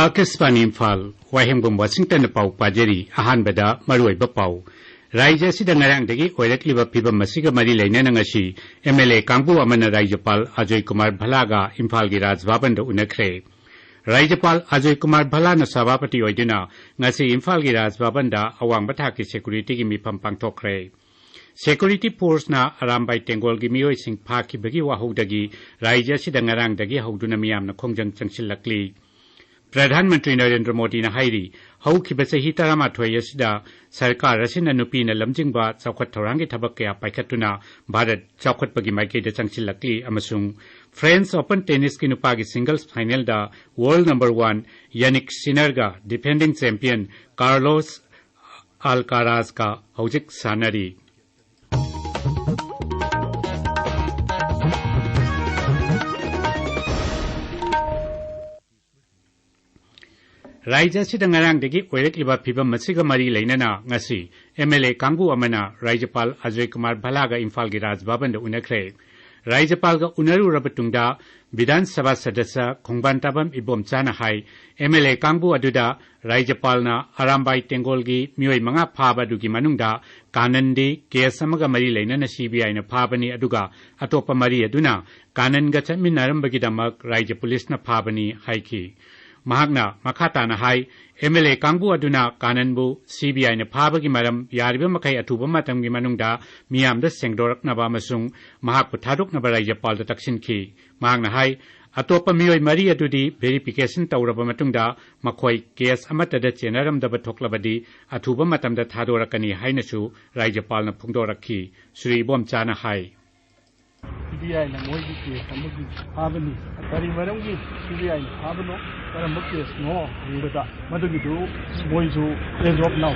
Akasvani Imphal, Wahengum Washington Pau Pajeri, Ahanbada, Marui Bapau. Raija Sidangarangdagi, Oirakliva Piba Masiga Mari Lainanangashi, MLA Kampu Amana Rajapal, Ajay Kumar Bhalaga, Imphal Giraj Vabanda Unakre. Rajapal Ajay Kumar Bhalana Savapati Oidina, Ngasi Imphal Giraj Vabanda, Awang Bataki Security Gimi Pampang Tokre. Security Force na Arambai Tengol Gimio Sing Paki Bagi Wahudagi, Raija Sidangarangdagi Haudunamiam na Kongjang Changsilakli. Pradhanmantri Narendra Modi na hairi, hau kibasahi taramathoy yasida, sarkar rasina nupi na lamjingba, chawkhat thorangi thabak kaya paikhatuna, Bharat chawkhat pagi maike da changsilakli amasung. Friends Open Tennis ki nupagi singles final da, world number 1, Yannick Sinnerga, defending champion, Carlos Alcaraz ka, haujik sanari. Raija Sidangarangdagi Oirakliva Piba Masiga Mari Lainana Ngasi MLA Kambu Amana Rajapal Ajay Kumar Bhalaga Imphal Giraj Vabanda Unakre Rajapal ga Unaru Rabatungda Vidhan Sabha Sadasya Khongban Tabam Ibom Chana Hai MLA Kambu Aduda Rajapal na Arambai Tengolgi Mioi Manga Phaba Dugi Manungda Kanandi Kesamaga Mari Lainana CBI na Phabani Aduga Atopa Mari Aduna Kanan ga Chaminarambagi Raija Police na Phabani Haiki Mahagna Makata na hai MLA Kambu Aduna Kananbu CBI na Phabagi Maram Yariba Makai Atuba Matam Gimanungda Miam da Sengdorak na Bamasung Mahak Putaduk na Rajapal da Taksin Ki Mahagna hai Atopa Mioi Mari Adudi verification Tauraba Matungda Makoi Kes Amata da Chenaram da Batoklabadi Atuba Matam da Thadorakani Hainasu Rajapal na Pungdoraki Sri Bom Chana hai CBI na moji case amagi habani kari marangi CBI habano karam case no ngada madugi do moizu as of now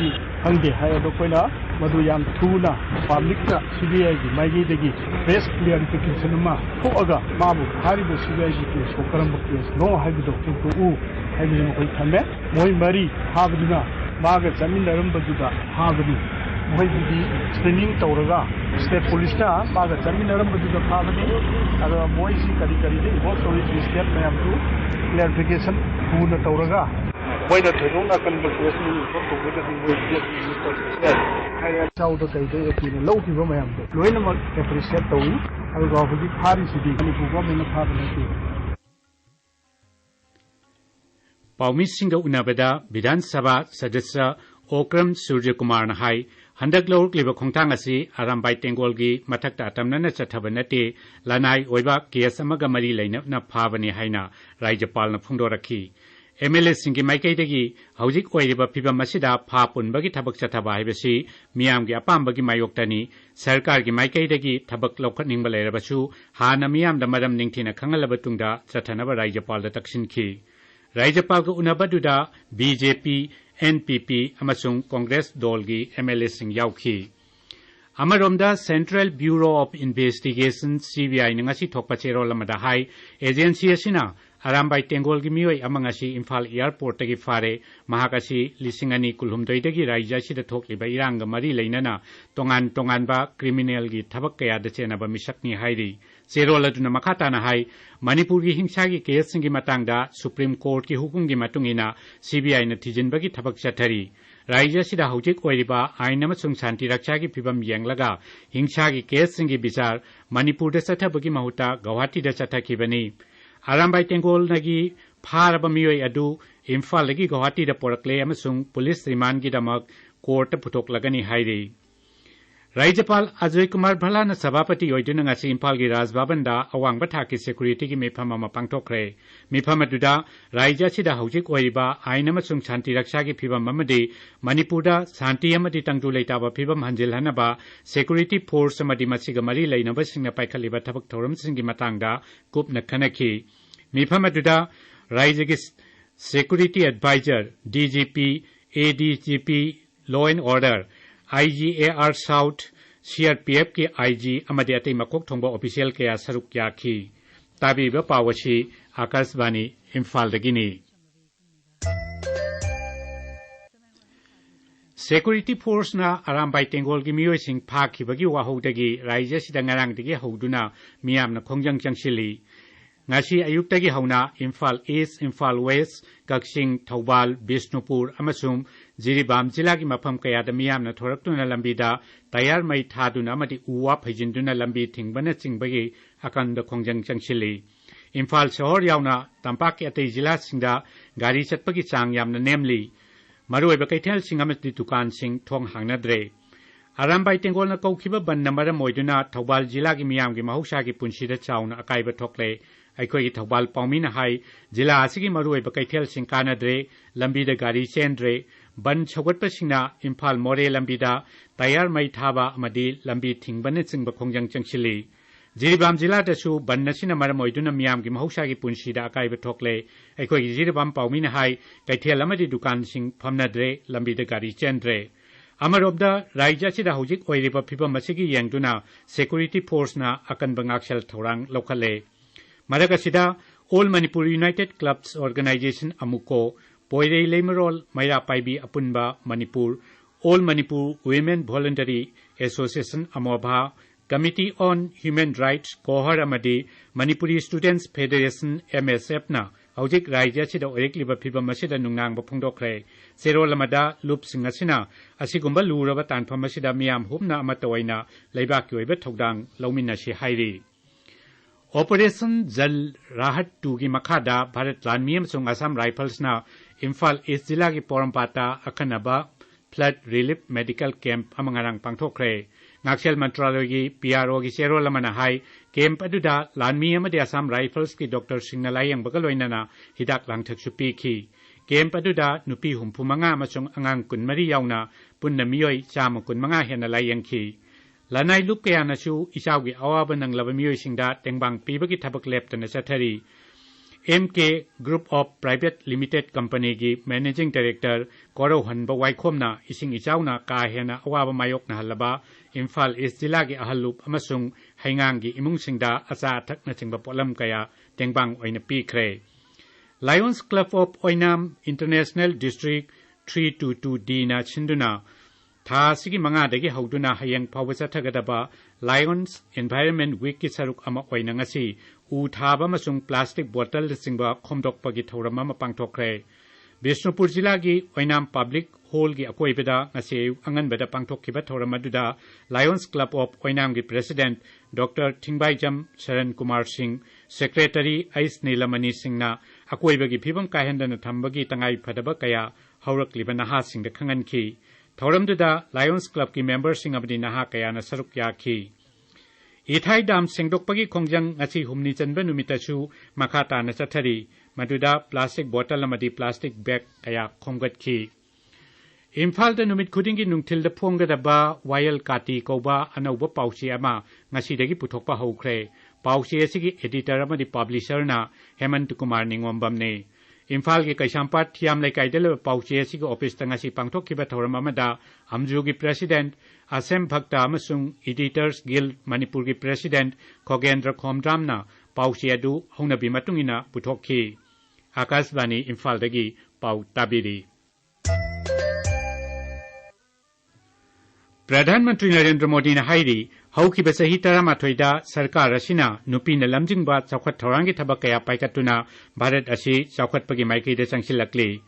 di hangde hayo do koina madu yam thuna public na CBI gi maigi degi press clarification ma ko aga mabu hari do CBI gi case ko karam case no hagi do to u hagi mo koi thame moi mari habduna maga zamin daram bajuda habani Moiji training Tauraga, State Police na, Maga Terminarum to the Pavani, and Moisi Kari, also is step to clarification who the Tauraga. Why the Teruna can be I out of the low people, ma'am. Loinam appreciate the week, I will go with the party city and if you come in the parliament. Paumisinga Unabada, Vidhan Sabha Sadasya, Okram Surya Kumar na hai Handak Lord Liva Kongtangasi, Arambai Tengolgi, Matakta Tamnana Chatabanati, Lanai Oiba, Kiasamaga Mari Lane na Pavani Haina, Rajapal na Pungdoraki. MLA Singi Maikaidagi, Haujik Oiba Piba Masida, Papun Bagi Tabak Chataba Hibasi, Miamgi Apam Bagi Mayoktani, Sarkargi Maikaidagi, Tabak Lokaning Balerabasu, Hana Miam the Madam Ningtina Kangalabatunda, Chatanaba Rajapal the Taksin Ki. Rajapal Unabaduda, BJP, NPP amasung Congress Dolgi MLA Sing Yauki. Amaromda Central Bureau of Investigation CBI ngasi thokpachero lamada hai agency asina Arambai Tengolgi mioi amangasi Imphal Airport tagi fare mahakasi lisingani kulhumdoi tagi raija sida thokliba iranga mari leinana tongan ba criminal gi thabak kaya da chena ba misakni hairi Serola duna makata na hai Manipur gi hingsa gi case singi matangda Supreme Court ki hukum gi matungina CBI na thijin bagi thabak chathari Raija sida haujik oiriba ain amasung shanti raksha gi phibam yenglaga hingsa gi case singi bichar Manipur da chathabagi mahuta Guwahati da chathakibani Arambai Tengol nagi pharaba mioi adu Imphal lagi Guwahati da porakle amasung police remand gi damak court phutoklagani hairi Rajapal Ajay Kumar Bhalana Sabapati Oiduna ngasi Imphal gi Rajbhabanda awang bathaki security gi mifam ama pangthokre mifam aduda Raija sida haujik oiriba ain amasung shanti raksha gi phibam amadi Manipurda shanti amadi tangju leitaba phibam hanjilhanaba security force amadi masiga mari leinaba singna paikhaliba thabak thoram singi matangda kupna khanaki mifam aduda Raija gi security advisor DGP ADGP Law and Order IGAR South CRPF ke IG amadi atai makok thongba official ke saruk kya khi tabi ba pawashi Akasvani Imphal dagini Security Force na Arambai Tengol gi mioi sing phakhi bagi wahudagi Raija sida ngarang dagi hoduna miam na khongjang changsili ngasi ayuktagi hauna Imphal East, Imphal West, Kaksing, Thoubal, Bishnupur, amasung Jiribam jilagi mafam kayada miyamna thoraktuna lambida tayar mai thaduna amadi uwa phajinduna lambi thingbana chingbagi akanda khongjang changchili Imphal shahor yauna tampak atei jila singda gari chatpagi chang yamna nemli maruiba kaithel singamati dukan sing thong hangnadre Arambai Tengol na kaukiba ban namara moiduna Thoubal jilagi miyamgi mahushagi punshida chawna akaiba thokle Aikoi Thoubal Paumina Hai, Jila Asigi Marui Bakaithel Sinkanadre, Lambida Gari Cendre, Ban Chawat Pasina, Imphal More Lambida, Tayar Mai Thaba Amadi, Lambi Thingbanitsing Bakongjang Changchili. Jiribam Jila Dasu, Ban Nasina Maramoiduna Miamgi Mahushagi Punshida Akaiba Tokle, Aikoi Jiribam Paumina Hai, Kaithel Amadi Dukan Sing Pamnadre, Lambida Gari Cendre. Amarobda, Raijachida Hojik Oiriba Pipa Masigi Yangduna, Security Force na Akan Bangakshal Thorang Lokale. Maragasida, All Manipur United Clubs Organization Amuko, Poirei Lemerol, Maya Paibi Apunba, Manipur, All Manipur Women Voluntary Association Amobha, Committee on Human Rights, Kohar Amadi, Manipuri Students Federation MSF na, Hojik Raijachida Oirikliba Piba Masida Nungang Bapungdokre, Sero Lamada, Lup Singasina, Asigumba Luraba Tanpamasida Miam Humna Amatoina, Laibaki Togdang, Lomina Shihairi. Operation Jal Rahat 2 ki makhada Bharat Lanmi amsung Assam Rifles na Imphal East Jila ki Porampata Akhanaba Flood Relief Medical Camp amangarang pangthokre Ngakshel Mantraloy ki PRO ki Sero Lamana Hai Camp aduda Lanmi amadi Assam Rifles ki Dr. Singnalayang bagaloinana hidak langthak supi ki Camp aduda nupi humpumanga amasung angang kunmari yauna punna miyoi chama kunmanga henalayang ki Lanai lup kaya nasu isawgi awaban ng labamiyo singda tengbang pibagi tabak lepta na sathari. MK Group of Private Limited Company ki Managing Director Koro Hanba Waikhom na ising isaw na kahena awaba mayok na halaba Imphal East Jilagi ahalup amasung haingangi imung singda asa atak na singba polam kaya tengbang oina pikre. Lions Club of Oinam International District 322D na chinduna Tha sigi manga dagi hauduna hayang pawasa thagadaba Lions Environment Week ki saruk ama oina ngasi u thaba masung plastic bottle singba khomdok pagi thorama ma pangthokre Bishnupur jila gi oinam public hall gi akoibeda ngasi angan beda pangthokkiba thorama duda Lions Club of Oinam gi President Dr. Thingbaijam Sharan Kumar Singh Secretary Ais Nilamani Singh na akoibagi phibam kahendana thambagi tangai phadaba kaya haurakliba naha singda khangan ki Thoramduda Lions Club ki member sing abdi naha kaya na saruk yakhi. Ithai dam singdokpagi khongjang ngasi humni chanba numitachu makhata na chathari maduda plastic bottle amadi plastic bag kaya khomgat ki. Imphal da numit khudingi nungthil da phongda ba wayal kati koba anauba pauchi ama ngasi dagi puthokpa hokre. Pauchi asigi editor amadi publisher na Hemant Kumar Ningombam ne. Imphal ki Kaishampat Thiam Laikai Dele Pauchi asigi office tangasi pangthokkiba thoram amada Amju ki President Asem Bhakta amasung Editors Guild Manipur ki President Khogendra Khomdram na Pauchi adu hongnabi matungina puthokki. Akashvani Imphal dagi pau tabiri. Pradhan Mantri Narendra Modi na hairi haukiba sahi taramathoi sarkar asina nupi na lamjingba chawkhat thorangi thabak kaya paikatuna Bharat asi chawkhatpagi maikei da changsilakli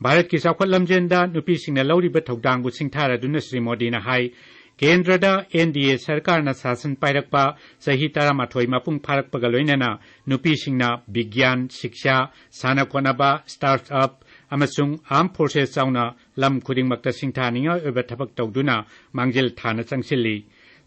Bharat ki chawkhat lamjenda nupi singna lauriba thodangbu singtharaduna Sri Modi na hai Kendrada NDA sarkar na sasan pairakpa sahi taramathoi mapung pharakpaga loinana nupi singna bigyan shiksha sana konaba startup amasung armed forces sauna lam khudingmakta singthaninga oba thabak tawduna mangjel thana changsilli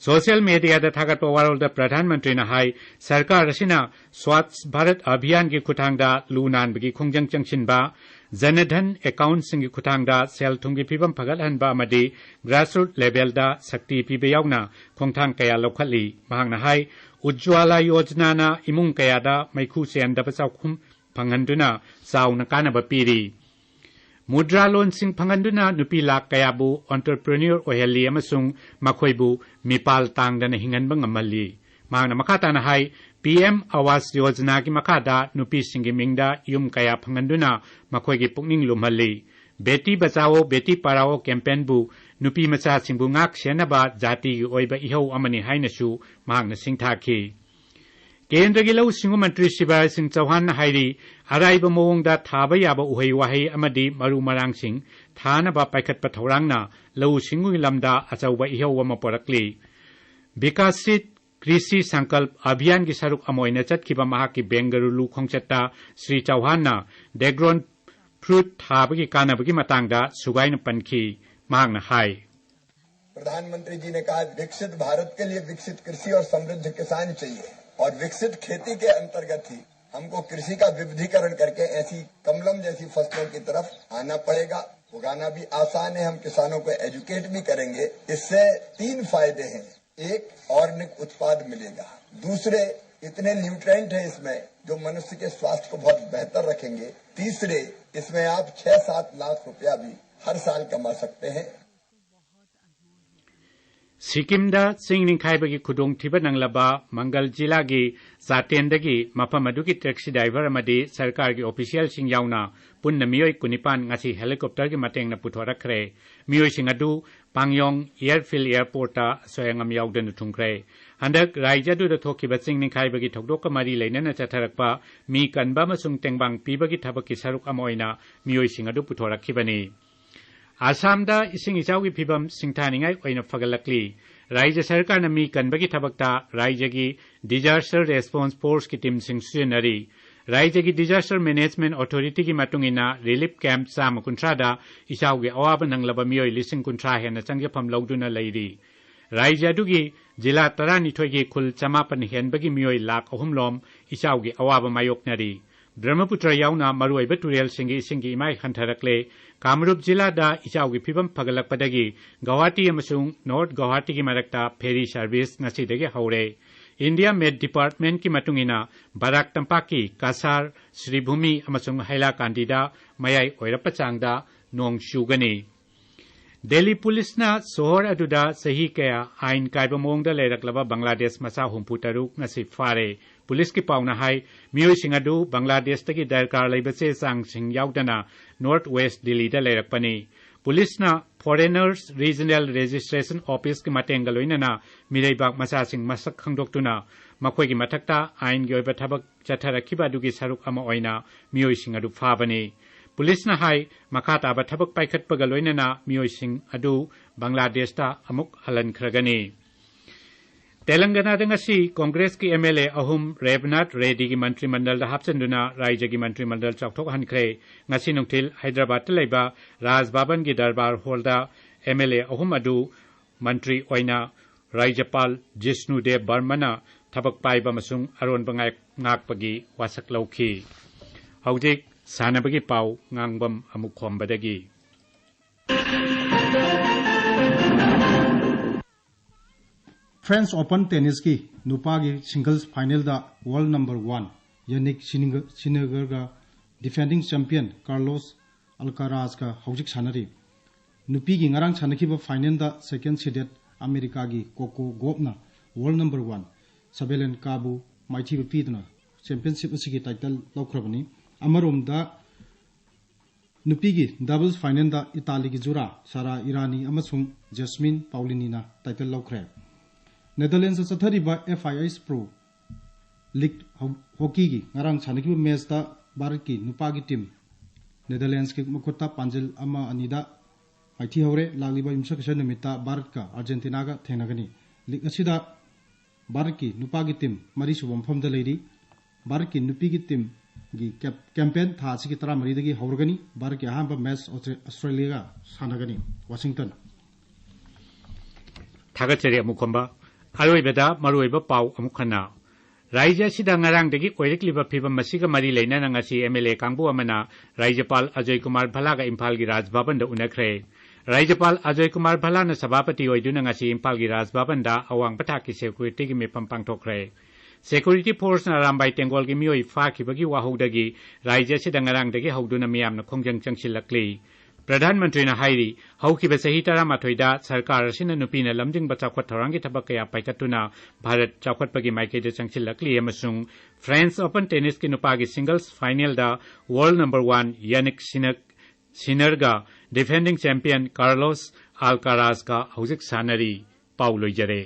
Social media da thagatpa warolda Pradhan Mantri na hai sarkar asina Swachh Bharat Abhiyan ki khuthangda lunan bagi khongjang changsinba Janadhan account singi khuthangda sel thungi phibam phagalhanba amadi grassroots level da sakti pibe yauna khongthang kaya lokhatli mahangna hai Ujjwala Yojana na imung kaya da maikhu senda pachaukhum phanghanduna sauna kanaba piri Mudra loan sing phanganduna nupi lak kayabu entrepreneur ohelli amasung makhoibu mipal tangdana hinganba ngamali mangna makhata na hai PM Awas Yojana ki makhada nupi singi mingda yum kaya phanganduna makhoigi pukning lumhalli Beti Bachao Beti Parao campaign bu nupi macha singbu ngak senaba jati gi oiba ihau amani hainasu mangna singthakhi ꯀꯦꯟꯗ꯭ꯔꯒꯤ ꯂꯧꯎ-ꯁꯤꯡꯎ ꯃꯟꯇ꯭ꯔꯤ ꯁꯤꯕꯔꯥꯖ ꯁꯤꯡ ꯆꯧꯍꯥꯟꯅ ꯍꯥꯏꯔꯤ ꯑꯔꯥꯏꯕ ꯃꯑꯣꯡꯗ ꯊꯥꯕ ꯌꯥꯕ ꯎꯍꯩ-ꯋꯥꯍꯩ ꯑꯃꯗꯤ ꯃꯔꯨ-ꯃꯔꯥꯡꯁꯤꯡ ꯊꯥꯅꯕ ꯄꯥꯏꯈꯠꯄ ꯊꯧꯔꯥꯡꯅ ꯂꯧꯎ-ꯁꯤꯡꯎꯒꯤ ꯂꯝꯗ ꯑꯆꯧꯕ ꯏꯍꯧ ꯑꯃ ꯄꯣꯔꯛꯂꯤ ꯕꯤꯀꯥꯁꯤꯠ कृषि संकल्प अभियान की सरुक अमोइना चटखिबा महाकी बेंगलुरु खोंगचत्ता श्री चौहानना ड्रैगन फ्रूट थाबगी कानबगी मतांगदा सुगाइन पनखी मांगना हाय प्रधानमंत्री जी ने कहा विकसित भारत के लिए विकसित कृषि और समृद्ध किसान चाहिए और विकसित खेती के अंतर्गत ही हमको कृषि का विविधीकरण करके ऐसी कमलम जैसी फसलों की तरफ आना पड़ेगा उगाना भी आसान है हम किसानों को एजुकेट भी करेंगे इससे 3 फायदे हैं एक ऑर्गेनिक उत्पाद मिलेगा दूसरे इतने न्यूट्रिएंट है इसमें जो मनुष्य के स्वास्थ्य को बहुत बेहतर रखेंगे तीसरे इसमें आप 6-7 लाख रुपया भी हर साल कमा सकते हैं सिक्किमदा सिंगनिंखाइबगी खुदोंथिबा नंगलाबा मंगल जिलागी जातेंदगी मफम अदुगी टैक्सी ड्राइवर अमदी सरकार की ऑफिशियल सिंग यावना पुन्ना मियोय कुनिपान ngasi हेलीकॉप्टर की मतेंगना पुथोरखरे मियोय सिंग अदु पांगयोंग एयरफील्ड एयरपोर्ट सोयंगम यावदन थुंखरे हंदक रायजादुदा थोखिबा सिंगनिंखाइबगी थोकदोक मरी लेनना चथरकपा मी कनबा मसुंग तेंगबांग पीबगी थबकी सरुक अमोइना मियोय सिंग अदु पुथोरखिबनी आसामदा इसिंग इचाउगी फिबम सिंथानिंगाई ओइना फगलकली राज्य सरकार मी कनबगी थबकता राज्य की डिजास्टर रेस्पॉन्स फोर्स की टीम सिंग सुनरी राज्य की डिजास्टर मैनेजमेंट अथॉरिटी की मतुंगिना रिलीफ कैंप 330 इचाउगी अवाब नंगलबा मियोय 1,000 हेना चंगफम लौदुना लैरी राज्य अदुगी जिला 12 की खुल 500 हेनबगी मियोय लाख 3 लोम इचाउगी अवाब मायोकनरी ब्रह्मपुत्र यावना मरुइबा तुरेल सिंगी इसिंगी इमाय हंथरकले कामरूप जिलादा इचाउगी फिबम फगलकपदगी गुवाहाटी अमसुंग नॉर्थ गुवाहाटी की मरक्ता ferry service ngasiदगी हौरे India made department की मतुंगिना बराक तंपाकी कासार श्रीभूमि अमसुंग हैलाकांदीदा मयाई ओइरपा चांगदा नोंग शुगनी दिल्ली पुलिसना सोहर अदुदा सही कया आइन कायबा मोंगदा लेरकलबा बांग्लादेश मसा 63 ngasi फारे पुलिस की पावना हाई मियोय सिंग अदु बांग्लादेश तकी दरकार लेबसे सांग सिंग यावदना नॉर्थ वेस्ट दिल्ली दा लेरकपनी पुलिसना फॉरेनर्स रीजनल रजिस्ट्रेशन ऑफिस की मतेंगा लोइनना मिरेबाग मसा सिंग मसक खंगदोक्तुना मखोयगी मथक्ता आइन गी ओइबा थबक चथरखिबा दुगी सरुक अमा ओइना मियोय सिंग अदु फाबनी पुलिसना हाई मखाताबा थबक पाइखटपगा लोइनना मियोय सिंग अदु बांग्लादेशता अमुक हलनखरगनी तेलंगाना दंगसी कांग्रेस की एमएलए अहुम रेवनाथ रेड्डी की मंत्रिमंडल हापचंदुना राज्य की मंत्रिमंडल चौथोक हनखरे ngasi नुंगथिल हैदराबाद लेबा राज भवन की दरबार हॉलदा एमएलए अहुम अदु मंत्री ओइना राज्यपाल जिष्णुदेव बर्मना थबक पाइबा मसुंग अरोनबा ngakpagi wasak लौखी हौजिक सानबगी पाउ ngangbam amuk khombadagi French Open tennis की नुपा की सिंगल्स फाइनल दा वर्ल्ड नंबर 1 यानिक सिनेगर का डिफेंडिंग चैंपियन कार्लोस अल्काराज का हौजिक सानरी नुपी की ngarang सानखिबा फाइनल दा सेकंड सीडेड अमेरिका की कोको गोपना वर्ल्ड नंबर 1 सबेलन काबू माइथीबा पीदना चैंपियनशिप असि की टाइटल लौख्रबनी अमरोमदा नुपी की डबल्स फाइनल दा इटाली की जुरा सारा ईरानी अमसुंग जस्मिन पाउलिनीना टाइटल लौख्रे नेदरलैंड्स चथरीबा FIS प्रो लीग हॉकी की ngarang सानखिबा मैच दा भारत की नुपा की टीम नेदरलैंड्स के मखुता पांजल अमा अनिदा माइथी हौरे लालिबा इमसकसन नमिता भारत का अर्जेंटीना का थेंगनगनी लीग असिदा भारत की नुपा की टीम मरी सुबम फमदा लेरी भारत की नुपी की टीम की कैंपेन था की 13 दगी हौरगनी भारत की अहम मैच ऑस्ट्रेलिया सानगनी वाशिंगटन थागचरी अमुखंबा अरोइबदा मरोइबा पाउ अमुखना राज्य सिदा ngarangdagi oirikliba phibam masiga mari leinana ngasi MLA kangbu amana राज्यपाल अजय कुमार भला का इम्फाल की राजभवन दा उनखरे राज्यपाल अजय कुमार भला ने सभापति ओइदुना ngasi इम्फाल की राजभवन दा अवांग पथाक की सिक्योरिटी की मेपम पांगथोखरे सिक्योरिटी फोर्स ना रामबाई टेंगोल की मियोई फाखिबगी वाहौदगी राज्य सिदा ngarangdagi हौदुना मियामना खोंजंग चंगसिलकली प्रधानमंत्री ने हाईरी हौखिबा सही 13 सरकार असिना नुपीना लमजिंगबा चाखवत थौरांगी थबक कया पाइकतुना भारत चाखवतपगी माइकेदे चंगसिलकली अमसुंग फ्रेंच ओपन टेनिस की नुपागी सिंगल्स फाइनल दा वर्ल्ड नंबर 1 यानिक सिनरगा डिफेंडिंग चैंपियन कार्लोस अल्काराज का हौजिक सानरी पाउ लोइजरे